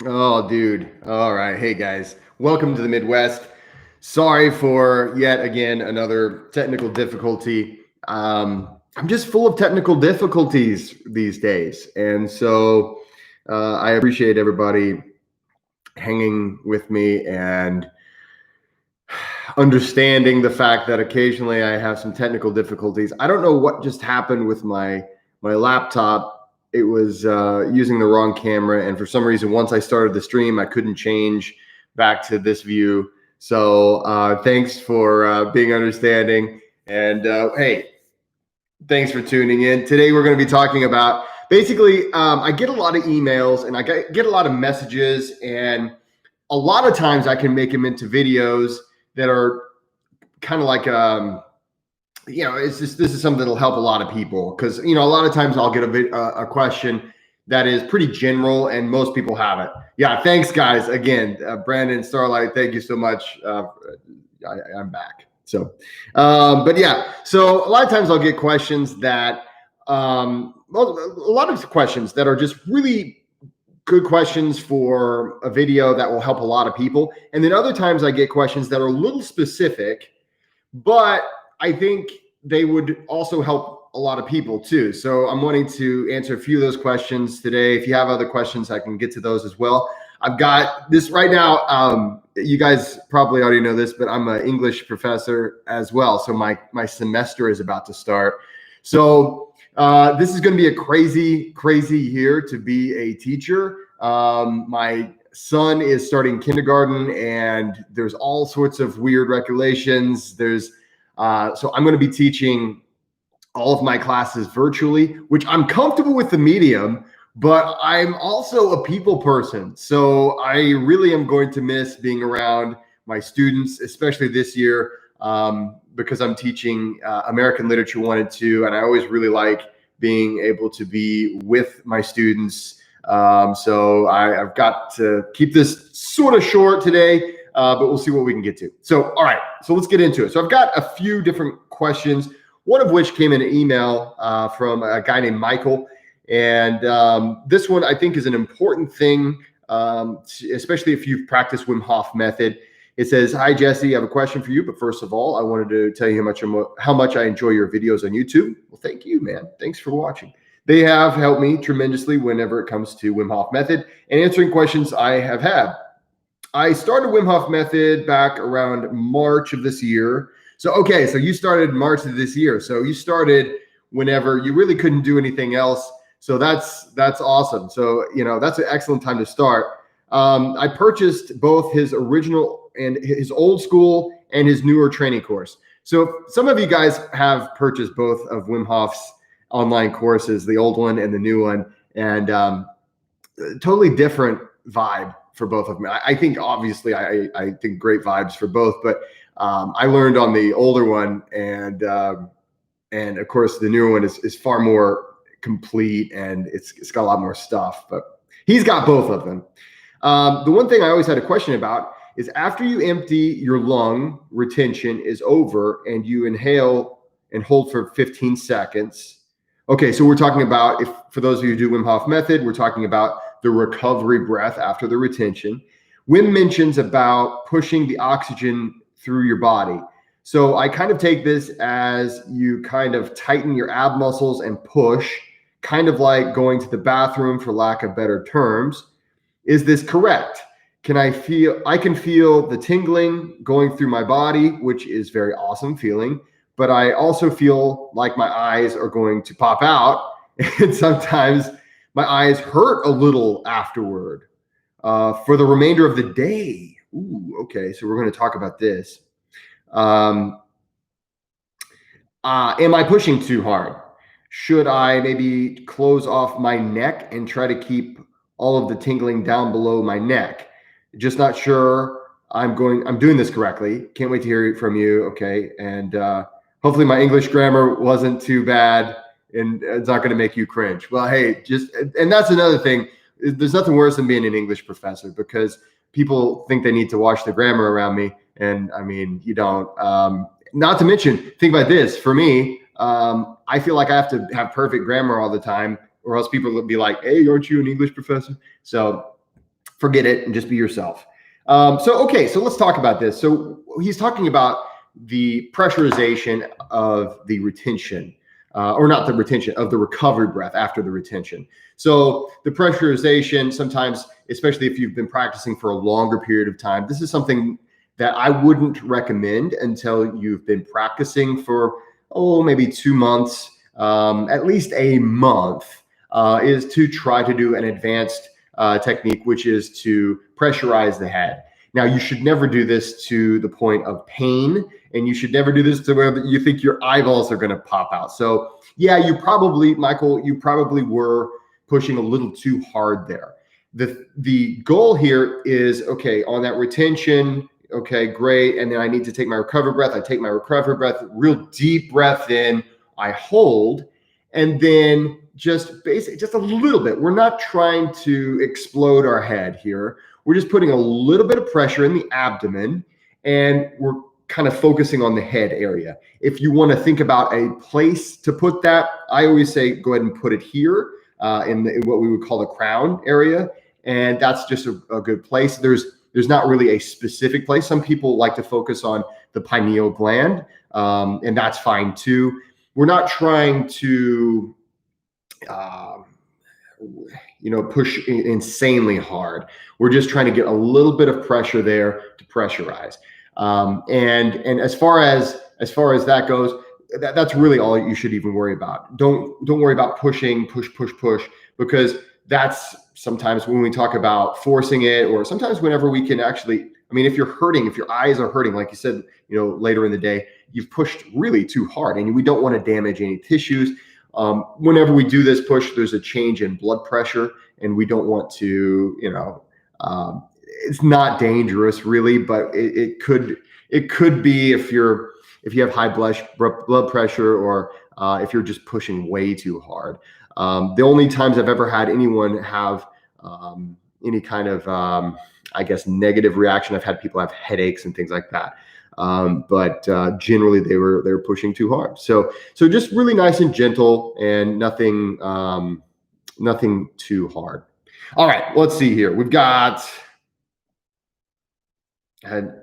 Oh, dude. All right. Hey, guys. Welcome to the Midwest. Sorry for yet again another technical difficulty. I'm just full of technical difficulties these days. And so I appreciate everybody hanging with me and understanding the fact that occasionally I have some technical difficulties. I don't know what just happened with my laptop. It was using the wrong camera, and for some reason, once I started the stream, I couldn't change back to this view. So thanks for being understanding, and hey, thanks for tuning in. Today, we're going to be talking about basically. I get a lot of emails and I get a lot of messages, and a lot of times I can make them into videos that are kind of like it's just this is something that'll help a lot of people because a lot of times I'll get a question that is pretty general and most people have it. Yeah, thanks guys again, Brandon, Starlight, thank you so much. I'm back. So, but yeah, so a lot of times I'll get questions that well, a lot of questions that are just really good questions for a video that will help a lot of people. And then other times I get questions that are a little specific, but I think they would also help a lot of people too. So I'm wanting to answer a few of those questions today. If you have other questions, I can get to those as well. I've got this right now. You guys probably already know this, but I'm an English professor as well. So my semester is about to start. So this is going to be a crazy year to be a teacher. My son is starting kindergarten, and there's all sorts of weird regulations. So I'm going to be teaching all of my classes virtually, which I'm comfortable with the medium, but I'm also a people person. So I really am going to miss being around my students, especially this year, because I'm teaching American Literature 1 and 2, and I always really like being able to be with my students. So I've got to keep this sort of short today, but we'll see what we can get to. So, all right, so let's get into it. So I've got a few different questions, one of which came in an email from a guy named Michael. And this one I think is an important thing, especially if you've practiced Wim Hof method. It says, "Hi, Jesse, I have a question for you. But first of all, I wanted to tell you how much I enjoy your videos on YouTube." Well, thank you, man. Thanks for watching. They have helped me tremendously whenever it comes to Wim Hof method and answering questions I have had. I started Wim Hof method back around March of this year. So you started March of this year. So you started whenever you really couldn't do anything else. So that's awesome. So, that's an excellent time to start. I purchased both his original and his old school and his newer training course. So some of you guys have purchased both of Wim Hof's online courses, the old one and the new one, and totally different vibe for both of them. I think obviously I think great vibes for both, but I learned on the older one, and of course the newer one is far more complete, and it's got a lot more stuff, but he's got both of them. The one thing I always had a question about is after you empty your lung retention is over and you inhale and hold for 15 seconds. Okay, so we're talking about, for those of you who do Wim Hof method, we're talking about the recovery breath after the retention. Wim mentions about pushing the oxygen through your body. So I kind of take this as you kind of tighten your ab muscles and push, kind of like going to the bathroom, for lack of better terms. Is this correct? I can feel the tingling going through my body, which is very awesome feeling, but I also feel like my eyes are going to pop out, and sometimes my eyes hurt a little afterward for the remainder of the day. Ooh, okay, so we're going to talk about this. Am I pushing too hard? Should I maybe close off my neck and try to keep all of the tingling down below my neck? Just not sure I'm doing this correctly. Can't wait to hear it from you. Okay. And hopefully my English grammar wasn't too bad and it's not going to make you cringe. Well, hey, and that's another thing. There's nothing worse than being an English professor because people think they need to watch the grammar around me. And I mean, you don't. Not to mention, think about this. For me, I feel like I have to have perfect grammar all the time, or else people will be like, "Hey, aren't you an English professor?" So forget it and just be yourself. Okay, so let's talk about this. So he's talking about the pressurization of the retention, or not the retention, of the recovered breath after the retention. So the pressurization, sometimes, especially if you've been practicing for a longer period of time, this is something that I wouldn't recommend until you've been practicing for, maybe 2 months, at least a month, is to try to do an advanced technique, which is to pressurize the head. Now, you should never do this to the point of pain, and you should never do this to where you think your eyeballs are going to pop out. So yeah, Michael, you probably were pushing a little too hard there. The goal here is, okay, on that retention, okay, great. And then I need to take my recovered breath. I take my recovered breath, real deep breath in, I hold, and then just a little bit. We're not trying to explode our head here. We're just putting a little bit of pressure in the abdomen, and we're kind of focusing on the head area. If you want to think about a place to put that, I always say go ahead and put it here in what we would call the crown area, and that's just a good place. There's not really a specific place. Some people like to focus on the pineal gland, and that's fine too. We're not trying to push insanely hard. We're just trying to get a little bit of pressure there to pressurize. And as far as that goes, that's really all you should even worry about. Don't worry about push, because that's sometimes when we talk about forcing it, or sometimes whenever we can actually, if you're hurting, if your eyes are hurting, like you said, later in the day, you've pushed really too hard, and we don't want to damage any tissues. Whenever we do this push, there's a change in blood pressure, and we don't want to, it's not dangerous really, but it could be if you have high blood pressure, or if you're just pushing way too hard. The only times I've ever had anyone have any kind of, negative reaction, I've had people have headaches and things like that. But generally they were pushing too hard. So just really nice and gentle, and nothing too hard. All right, let's see here. We've got had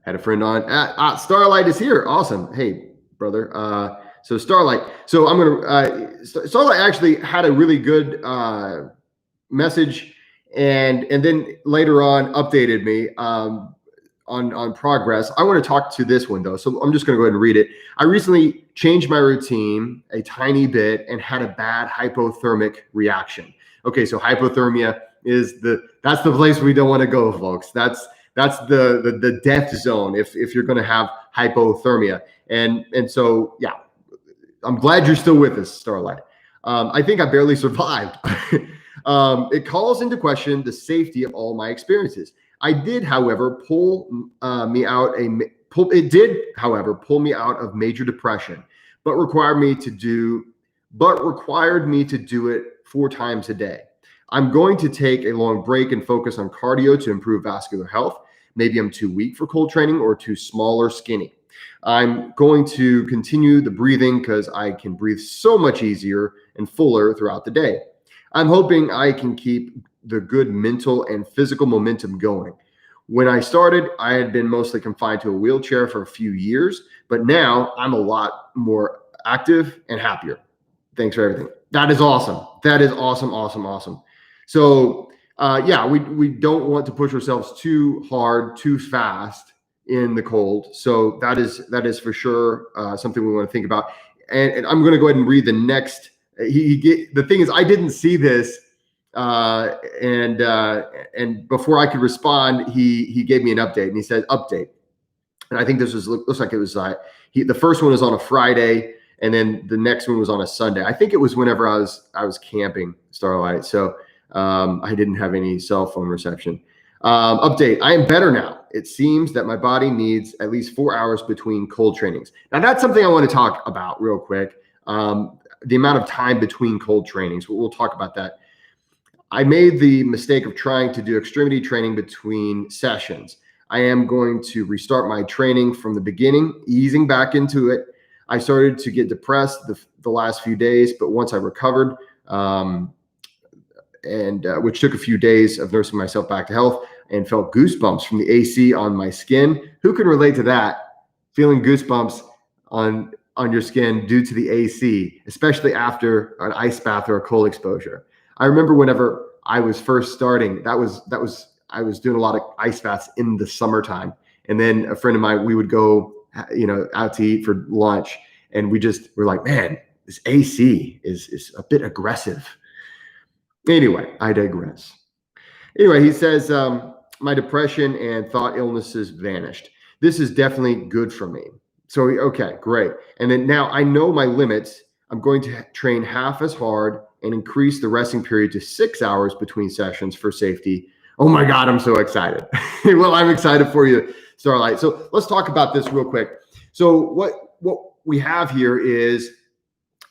a friend on. Starlight is here. Awesome. Hey, brother. So Starlight. So I'm gonna. Starlight actually had a really good message, and then later on updated me on progress. I want to talk to this one though, so I'm just going to go ahead and read it. I recently changed my routine a tiny bit and had a bad hypothermic reaction. Okay, so hypothermia is that's the place we don't want to go, folks. That's the death zone if you're going to have hypothermia. And so yeah, I'm glad you're still with us, Starlight. I think I barely survived. It calls into question the safety of all my experiences. It did, however, pull me out of major depression, but required me to do it 4 times a day. I'm going to take a long break and focus on cardio to improve vascular health. Maybe I'm too weak for cold training or too small or skinny. I'm going to continue the breathing because I can breathe so much easier and fuller throughout the day. I'm hoping I can keep the good mental and physical momentum going. When I started, I had been mostly confined to a wheelchair for a few years, but now I'm a lot more active and happier. Thanks for everything. That is awesome. That is awesome. So we don't want to push ourselves too hard, too fast in the cold. So that is for sure something we want to think about. And I'm going to go ahead and read the next. The thing is, I didn't see this, and before I could respond, he gave me an update, and he said update, and I think this looks like it was the first one was on a Friday, and then the next one was on a Sunday. I think it was whenever I was camping, Starlight, so I didn't have any cell phone reception. Update: I am better now. It seems that my body needs at least 4 hours between cold trainings. Now that's something I want to talk about real quick. The amount of time between cold trainings. We'll talk about that. I made the mistake of trying to do extremity training between sessions. I am going to restart my training from the beginning, easing back into it. I started to get depressed the last few days, but once I recovered, which took a few days of nursing myself back to health, and felt goosebumps from the AC on my skin. Who can relate to that? Feeling goosebumps on your skin due to the AC, especially after an ice bath or a cold exposure. I remember whenever I was first starting, I was doing a lot of ice baths in the summertime. And then a friend of mine, we would go, out to eat for lunch, and we're like, man, this AC is a bit aggressive. Anyway, I digress. Anyway, he says, my depression and thought illnesses vanished. This is definitely good for me. So, okay, great. And then now I know my limits. I'm going to train half as hard and increase the resting period to 6 hours between sessions for safety. Oh my God, I'm so excited. Well, I'm excited for you, Starlight. So let's talk about this real quick. So what we have here is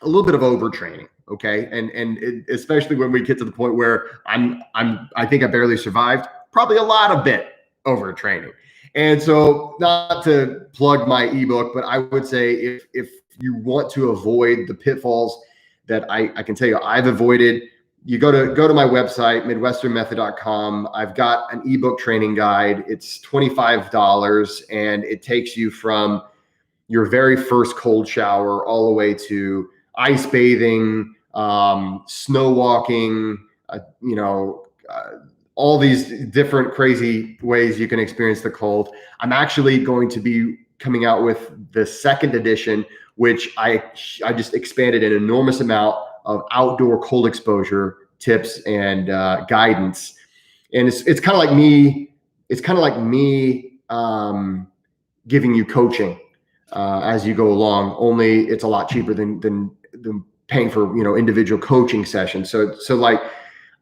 a little bit of overtraining, okay? And especially when we get to the point where I think I barely survived, probably a lot of bit overtraining. And so, not to plug my ebook, but I would say if you want to avoid the pitfalls that I can tell you I've avoided, you go to my website, midwesternmethod.com. I've got an ebook training guide. It's $25, and it takes you from your very first cold shower all the way to ice bathing, snow walking, all these different crazy ways you can experience the cold. I'm actually going to be coming out with the second edition, which I just expanded an enormous amount of outdoor cold exposure tips and guidance. And it's kind of like me. It's kind of like me giving you coaching as you go along. Only it's a lot cheaper than paying for individual coaching sessions. So like,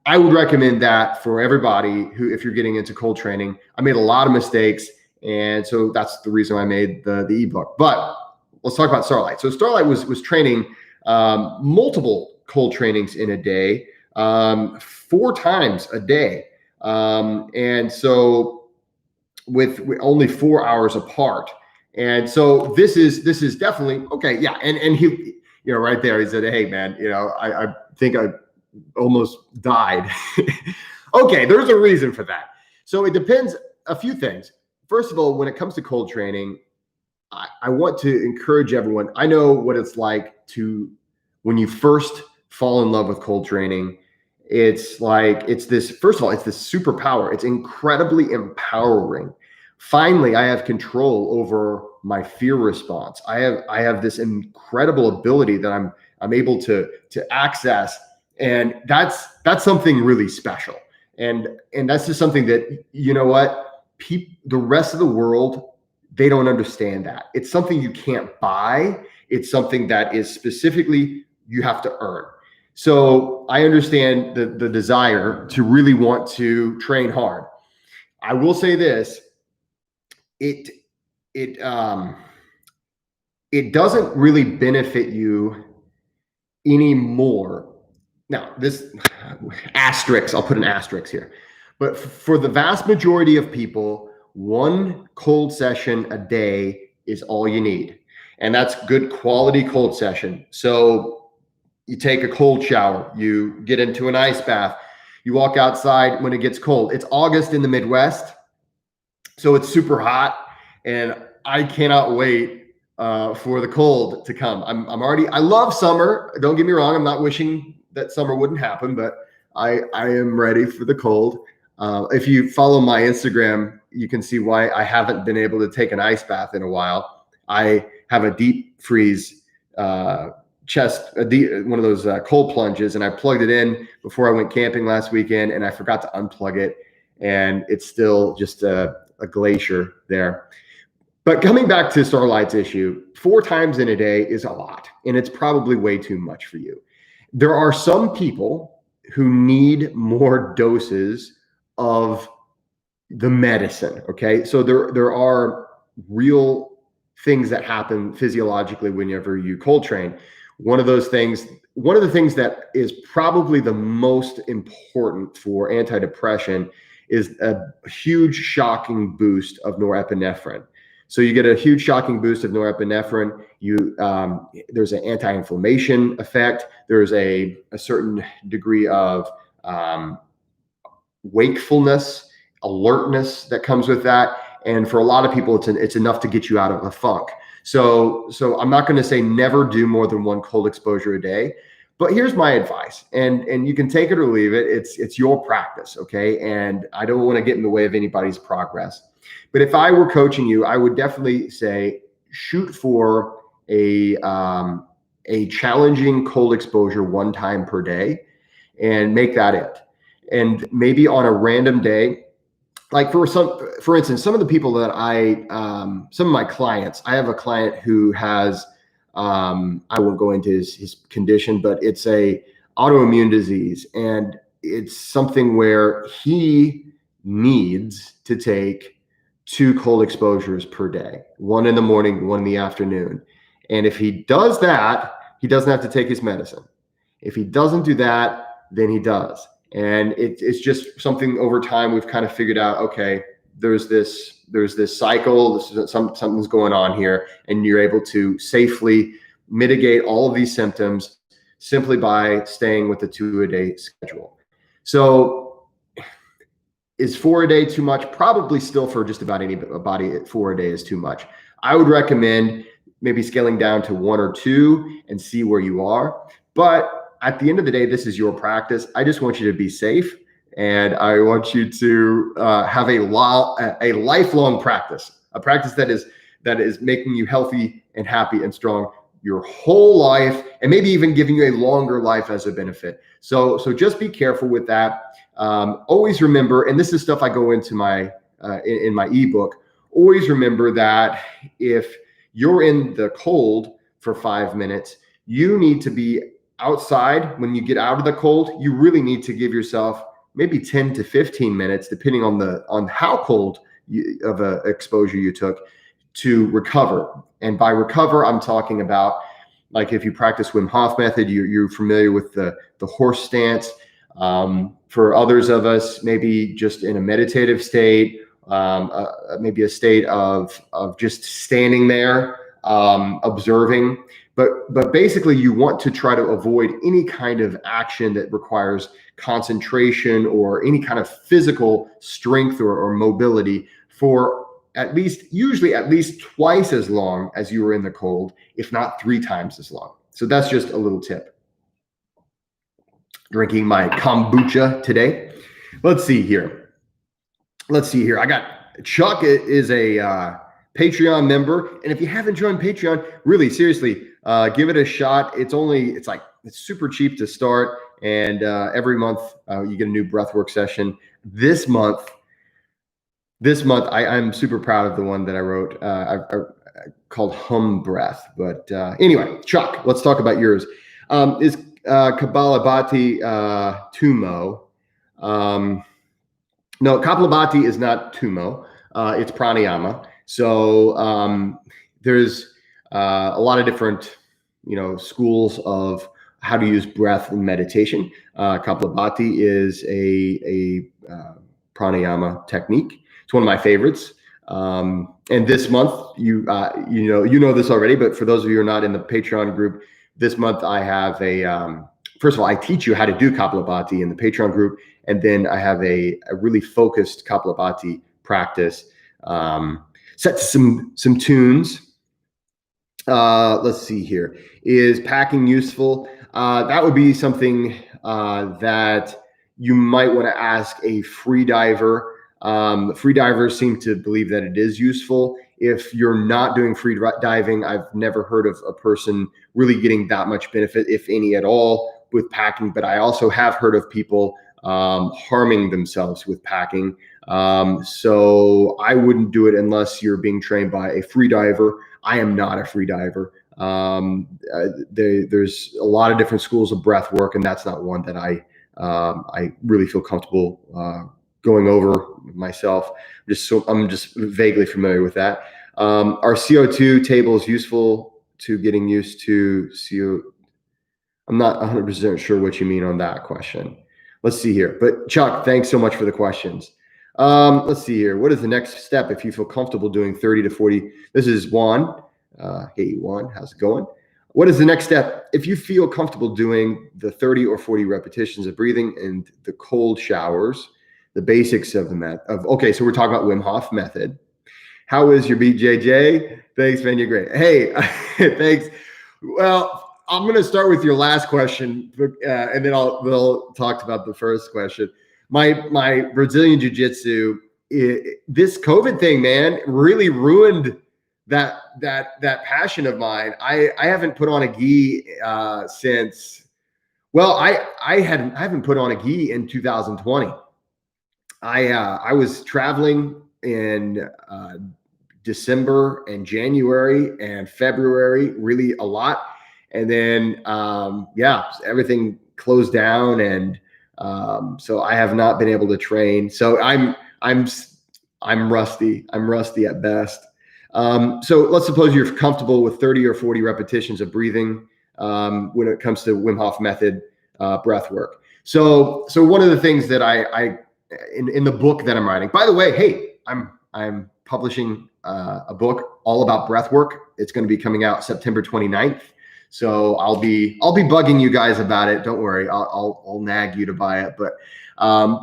I would recommend that for everybody who, if you're getting into cold training. I made a lot of mistakes, and so that's the reason I made the ebook. But let's talk about Starlight. So Starlight was training multiple cold trainings in a day, 4 times a day, and so with only 4 hours apart. And so this is definitely okay. Yeah, and he, right there, he said, "Hey man, I think I almost died." Okay, there's a reason for that. So it depends a few things. First of all, when it comes to cold training, I want to encourage everyone. I know what it's like when you first fall in love with cold training. It's this, first of all, it's this superpower. It's incredibly empowering. Finally, I have control over my fear response. I have this incredible ability that I'm able to access. And that's something really special. And that's just something that, the rest of the world, they don't understand that. It's something you can't buy. It's something that is specifically you have to earn. So I understand the desire to really want to train hard. I will say this, it doesn't really benefit you anymore. Now, this asterisk, I'll put an asterisk here. But for the vast majority of people, 1 cold session a day is all you need. And that's good quality cold session. So you take a cold shower, you get into an ice bath, you walk outside when it gets cold. It's August in the Midwest, so it's super hot, and I cannot wait for the cold to come. I love summer. Don't get me wrong. I'm not wishing that summer wouldn't happen, but I am ready for the cold. If you follow my Instagram, you can see why I haven't been able to take an ice bath in a while. I have a deep freeze chest, one of those cold plunges, and I plugged it in before I went camping last weekend, and I forgot to unplug it, and it's still just a glacier there. But coming back to Starlight's issue, 4 times in a day is a lot, and it's probably way too much for you. There are some people who need more doses of the medicine, okay? So there are real things that happen physiologically whenever you cold train. One of the things that is probably the most important for antidepressant is a huge shocking boost of norepinephrine. So you get a huge shocking boost of norepinephrine. There's an anti-inflammation effect. There's a certain degree of um, wakefulness, alertness that comes with that. And for a lot of people, it's enough to get you out of a funk. So I'm not going to say never do more than one cold exposure a day, but here's my advice, and you can take it or leave it. It's your practice, okay? And I don't want to get in the way of anybody's progress. But if I were coaching you, I would definitely say shoot for a challenging cold exposure one time per day, and make that it. And maybe on a random day, like for instance, some of the people that some of my clients, I have a client who has, I won't go into his condition, but it's a autoimmune disease. And it's something where he needs to take 2 cold exposures per day, 1 in the morning, 1 in the afternoon. And if he does that, he doesn't have to take his medicine. If he doesn't do that, then he does. And it's just something over time we've kind of figured out, okay, there's this cycle, something's going on here, and you're able to safely mitigate all of these symptoms simply by staying with the 2-a-day schedule. So is 4 a day too much? Probably still for just about anybody, 4 a day is too much. I would recommend maybe scaling down to 1 or 2 and see where you are. But at the end of the day, this is your practice. I just want you to be safe, and I want you to have a lifelong practice, a practice that is making you healthy and happy and strong your whole life, and maybe even giving you a longer life as a benefit. So just be careful with that. Always remember, and this is stuff I go into in my ebook. Always remember that if you're in the cold for 5 minutes, you need to be outside. When you get out of the cold, you really need to give yourself maybe 10 to 15 minutes, depending on how cold of a exposure you took, to recover. And by recover, I'm talking about, like, if you practice Wim Hof method, you're familiar with the horse stance. For others of us, maybe just in a meditative state, maybe a state of just standing there, observing. But basically, you want to try to avoid any kind of action that requires concentration or any kind of physical strength or mobility for usually at least twice as long as you were in the cold, if not 3 times as long. So that's just a little tip. Drinking my kombucha today. Let's see here. I got Chuck is a Patreon member, and if you haven't joined Patreon, really seriously, give it a shot. It's super cheap to start, and every month you get a new breathwork session. This month I'm super proud of the one that I wrote. I called Hum Breath. But anyway, Chuck, let's talk about yours. Is Kapalabhati Tumo? No, Kapalabhati is not Tumo. It's pranayama. So there's a lot of different, schools of how to use breath in meditation. Kapalabhati is a pranayama technique. It's one of my favorites. And this month, you know this already, but for those of you who are not in the Patreon group, this month I have first of all, I teach you how to do Kapalabhati in the Patreon group, and then I have a really focused Kapalabhati practice set to some tunes. Let's see here. Is packing useful? That would be something that you might want to ask a free diver. Free divers seem to believe that it is useful. If you're not doing free diving, I've never heard of a person really getting that much benefit, if any at all, with packing. But I also have heard of people harming themselves with packing. So I wouldn't do it unless you're being trained by a free diver. I am not a free diver. There's a lot of different schools of breath work, and that's not one that I really feel comfortable going over myself. I'm just vaguely familiar with that. Are CO2 tables useful to getting used to CO? I'm not 100% sure what you mean on that question. Let's see here. But Chuck, thanks so much for the questions. Let's see here. What is the next step if you feel comfortable doing 30 to 40? This is Juan. Hey, Juan, how's it going? What is the next step? If you feel comfortable doing the 30 or 40 repetitions of breathing and the cold showers, the basics of the okay, so we're talking about Wim Hof method. How is your BJJ? Thanks, man. You're great. Hey, thanks. Well, I'm going to start with your last question, and then we'll talk about the first question. My Brazilian Jiu-Jitsu, this COVID thing, man, really ruined that passion of mine. I haven't put on a gi since. Well, I haven't put on a gi in 2020. I was traveling in December and January and February, really a lot. And then, everything closed down. And so I have not been able to train. So I'm rusty. I'm rusty at best. So let's suppose you're comfortable with 30 or 40 repetitions of breathing when it comes to Wim Hof method breath work. So one of the things that I in the book that I'm writing, by the way, hey, I'm publishing a book all about breath work. It's going to be coming out September 29th. So I'll be bugging you guys about it. Don't worry. I'll nag you to buy it. But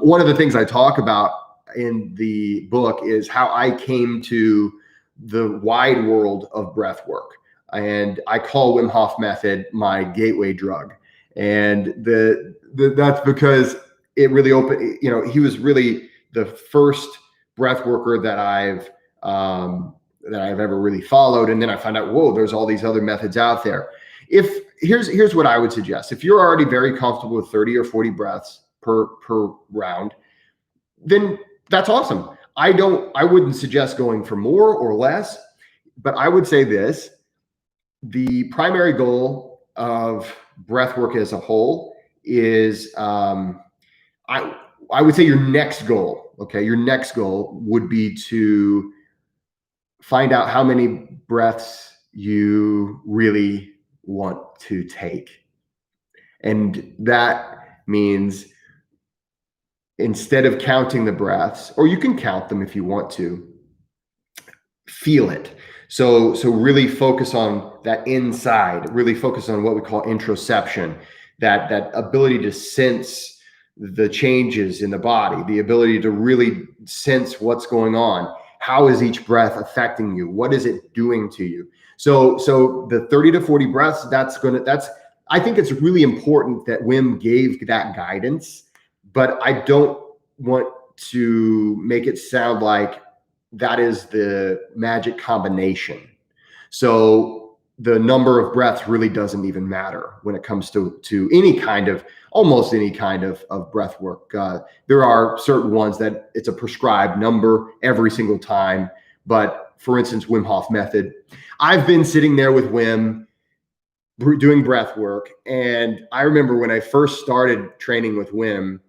one of the things I talk about in the book is how I came to the wide world of breath work. And I call Wim Hof method my gateway drug. And that's because it really opened, he was really the first breath worker that I've ever really followed. And then I found out, whoa, there's all these other methods out there. Here's what I would suggest. If you're already very comfortable with 30 or 40 breaths per round, then that's awesome. I wouldn't suggest going for more or less, but I would say this: the primary goal of breath work as a whole is, I would say your next goal, okay? Your next goal would be to find out how many breaths you really want to take. And that means instead of counting the breaths, or you can count them if you want to, feel it. So really focus on that inside, really focus on what we call introception, that ability to sense the changes in the body, the ability to really sense what's going on. How is each breath affecting you? What is it doing to you? So the 30 to 40 breaths, I think it's really important that Wim gave that guidance, but I don't want to make it sound like that is the magic combination. So the number of breaths really doesn't even matter when it comes to almost any kind of breath work. There are certain ones that it's a prescribed number every single time. But for instance, Wim Hof method, I've been sitting there with Wim doing breath work. And I remember when I first started training with Wim,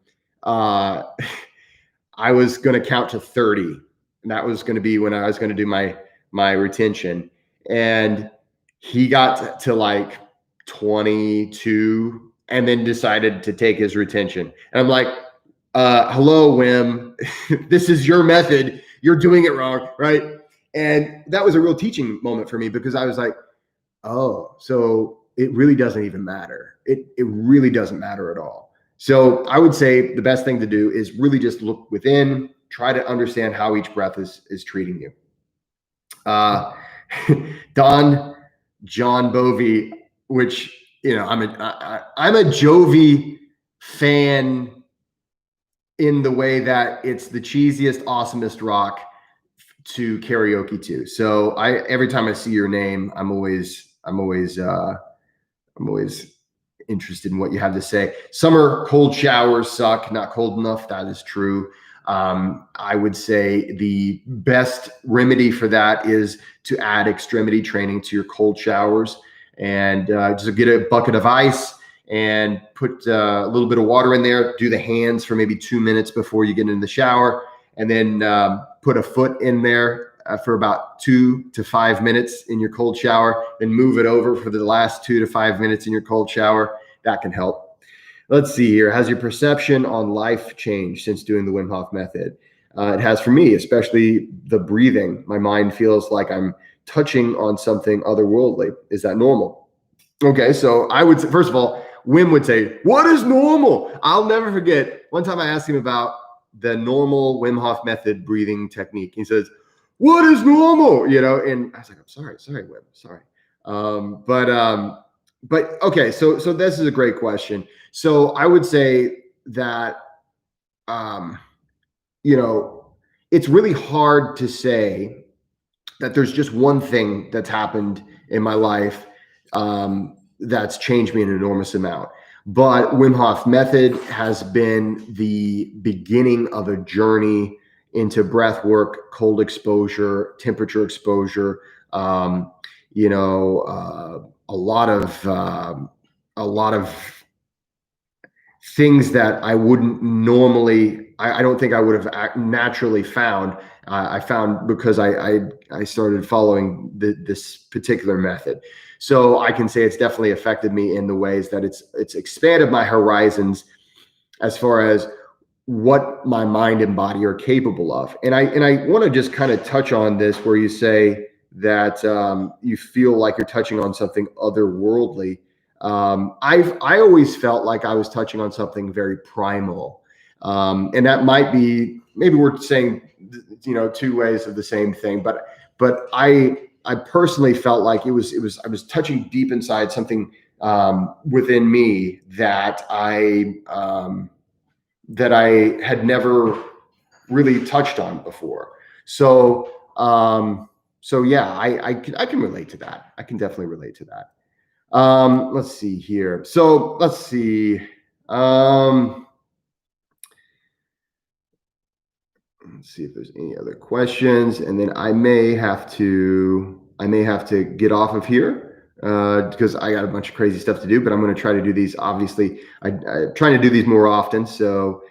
I was going to count to 30. And that was going to be when I was going to do my retention. And he got to like 22 and then decided to take his retention. And I'm like, hello, Wim, this is your method. You're doing it wrong, right? And that was a real teaching moment for me, because I was like, oh, so it really doesn't even matter. It really doesn't matter at all. So I would say the best thing to do is really just look within, try to understand how each breath is treating you. John Bovey, which, I'm a Jovi fan in the way that it's the cheesiest, awesomest rock to karaoke to. So every time I see your name, I'm always interested in what you have to say. Summer cold showers suck, not cold enough. That is true. I would say the best remedy for that is to add extremity training to your cold showers, and just get a bucket of ice and put a little bit of water in there. Do the hands for maybe 2 minutes before you get in the shower, and then put a foot in there for about 2 to 5 minutes in your cold shower, then move it over for the last 2 to 5 minutes in your cold shower. That can help. Let's see here. Has your perception on life changed since doing the Wim Hof method? It has for me, especially the breathing. My mind feels like I'm touching on something otherworldly. Is that normal? Okay, so I would say, first of all, Wim would say, "What is normal?" I'll never forget one time I asked him about the normal Wim Hof method breathing technique. He says, "What is normal?" And I was like, "I'm sorry, Wim, sorry." But okay, so this is a great question. So I would say that um, you know, it's really hard to say that there's just one thing that's happened in my life that's changed me an enormous amount. But Wim Hof method has been the beginning of a journey into breath work, cold exposure, temperature exposure. Um, a lot of things that I wouldn't normally, I don't think I would have naturally found. I found because I started following this particular method. So I can say it's definitely affected me in the ways that it's expanded my horizons as far as what my mind and body are capable of. And I want to just kind of touch on this where you say that you feel like you're touching on something otherworldly. I always felt like I was touching on something very primal, and that might be, maybe we're saying two ways of the same thing, but I personally felt like I was touching deep inside something within me that I had never really touched on before. So yeah, I can relate to that. I can definitely relate to that. Let's see here. So let's see. Let's see if there's any other questions, and then I may have to get off of here because I got a bunch of crazy stuff to do. But I'm going to try to do these. Obviously, I'm trying to do these more often. So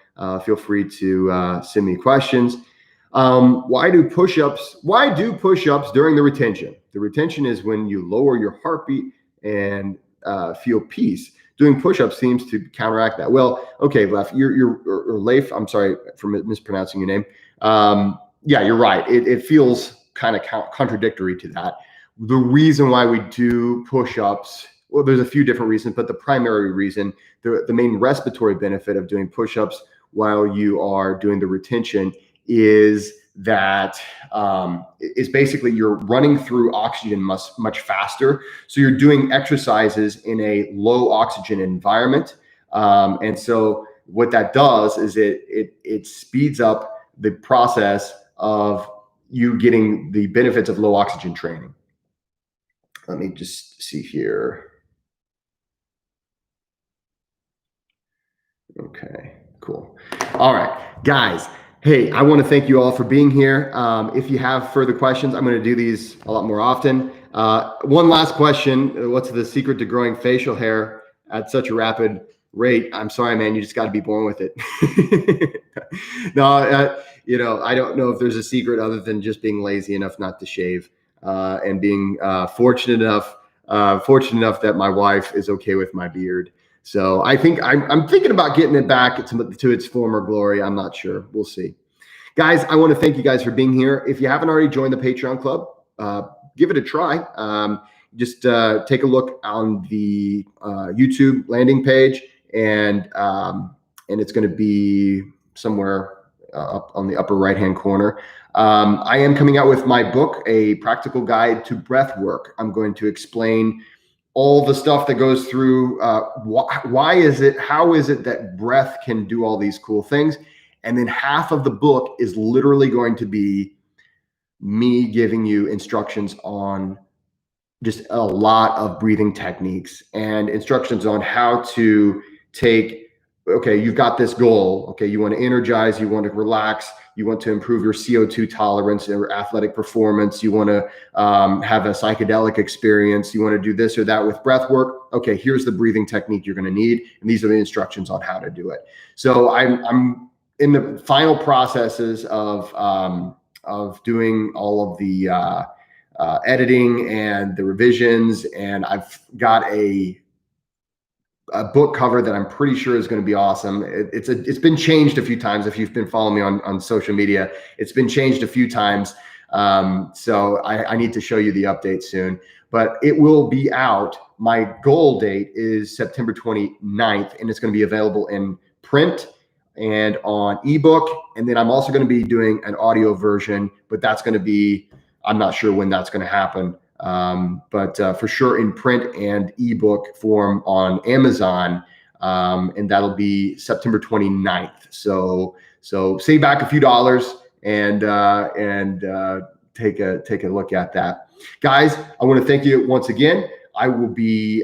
feel free to send me questions. Why do push-ups during the retention? The retention is when you lower your heartbeat and feel peace. Doing push-ups seems to counteract that. Well, okay, or Leif, I'm sorry for mispronouncing your name. Yeah, you're right. It feels kind of contradictory to that. The reason why we do push-ups, well, there's a few different reasons, but the primary reason, the main respiratory benefit of doing push-ups while you are doing the retention is that is basically you're running through oxygen much faster. So you're doing exercises in a low oxygen environment. And so what that does is it speeds up the process of you getting the benefits of low oxygen training. Let me just see here. Okay, cool. All right, guys. Hey, I want to thank you all for being here. If you have further questions, I'm going to do these a lot more often. One last question. What's the secret to growing facial hair at such a rapid rate? I'm sorry, man. You just got to be born with it. No, I don't know if there's a secret other than just being lazy enough not to shave and being fortunate enough that my wife is okay with my beard. So I think I'm thinking about getting it back to its former glory. I'm not sure. We'll see. Guys, I want to thank you guys for being here. If you haven't already joined the Patreon club, give it a try. Just take a look on the YouTube landing page, and it's going to be somewhere up on the upper right-hand corner. I am coming out with my book, A Practical Guide to Breathwork. I'm going to explain all the stuff that goes through how is it that breath can do all these cool things. And then half of the book is literally going to be me giving you instructions on just a lot of breathing techniques and instructions on how to okay, you've got this goal. Okay, you want to energize, you want to relax, you want to improve your CO2 tolerance or athletic performance, you want to have a psychedelic experience, you want to do this or that with breath work. Okay, here's the breathing technique you're going to need, and these are the instructions on how to do it. So I'm in the final processes of doing all of the editing and the revisions, and I've got a book cover that I'm pretty sure is going to be awesome. It's been changed a few times. If you've been following me on social media, it's been changed a few times. So I need to show you the update soon, but it will be out. My goal date is September 29th, and it's going to be available in print and on ebook. And then I'm also going to be doing an audio version, but that's going to be, I'm not sure when that's going to happen. But for sure in print and ebook form on Amazon. And that'll be September 29th. So save back a few dollars and take a look at that. Guys, I want to thank you once again. I will be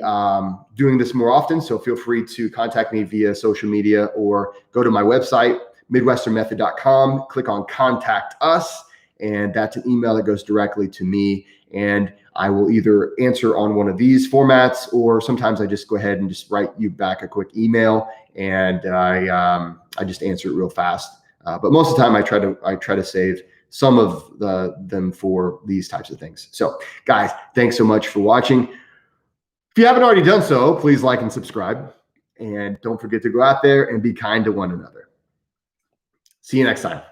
doing this more often, so feel free to contact me via social media or go to my website, midwesternmethod.com, click on Contact Us, and that's an email that goes directly to me. And I will either answer on one of these formats, or sometimes I just go ahead and just write you back a quick email, and I just answer it real fast. But most of the time, I try to save some of them for these types of things. So, guys, thanks so much for watching. If you haven't already done so, please like and subscribe, and don't forget to go out there and be kind to one another. See you next time.